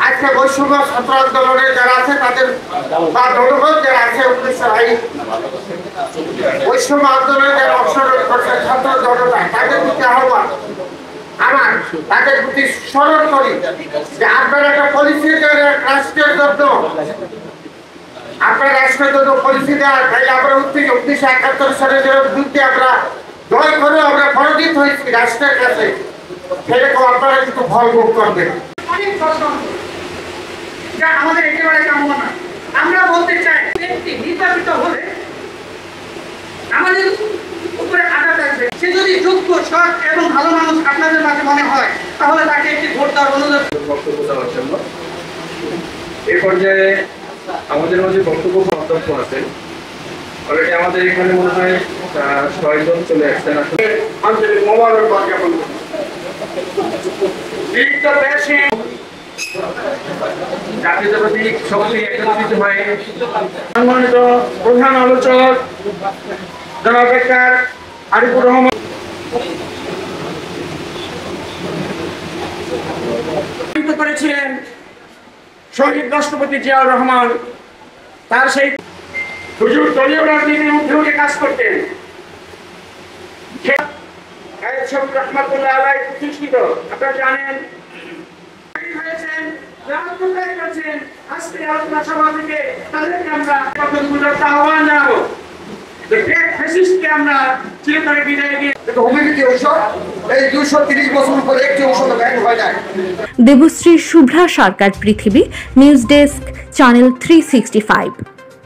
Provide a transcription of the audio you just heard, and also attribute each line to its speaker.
Speaker 1: আজকে বৈষম্য ছাত্র আন্দোলনের যারা আছে তাদের বা জনগণ যারা আছে বৈষম্য আন্দোলনে যারা অংশগ্রহণ করছে ছাত্র জনতা তাদের প্রতি আহ্বান আমার তাদের প্রতি স্মরণ করি যে আপনারা একটা পলিসি রাষ্ট্রের জন্য আপনার রাষ্ট্রের জন্য পলিসি দেওয়ার তাই আমরা 1971 সালের বিরুদ্ধে আমরা জয় করে আমরা পরাজিত হয়েছি রাষ্ট্রের কাছে সেরকম আপনারা কিন্তু ফল ভোগ করবেন।
Speaker 2: অনেক প্রশ্ন যা আমাদের একেবারে কাম্য না। আমরা বলতে চাই ব্যক্তি নির্বাচিত হলে আমাদের উপরে আঘাত আসবে। সে যদি যোগ্য সৎ এবং ভালো মানুষ আপনাদের মাঝে মনে হয় তাহলে তাকে একটি ভোট দেওয়ার অনুরোধ
Speaker 3: বক্তব্য দেওয়ার জন্য। এই পর্যায়ে আমাদের মাঝে বক্তব্য অধ্যক্ষ আছেন। অলরেডি আমাদের এখানে মনে হয় 6 জন চলে আসছেন। আসলে
Speaker 1: আন্তরিক মোবারকবাদ জ্ঞাপন করি।
Speaker 3: জাতীয়তাবাদী শক্তি একত্রিত হয়ে সম্মানিত প্রধান আলোচক জনাব ডাক্তার আরিফুর রহমান করেছিলেন শহীদ রাষ্ট্রপতি জিয়াউর রহমান। তার সেই হুজুর দলীয় রাজনীতির উদ্যোগে কাজ করতেন। রহমাতুল্লাহ আলাইহি প্রতিষ্ঠিত আপনারা জানেন আজকে আলোচনা সভা থেকে তাদেরকে আমরা আহ্বান জানাবো আমরা চিরতরে বিদায় দিয়ে
Speaker 1: এই 230 বছর পরে একটি ঔষধ ব্যান হয় না।
Speaker 4: দেবশ্রী শুভ্রা সরকার পৃথিবী, নিউজ ডেস্ক, চ্যানেল 365।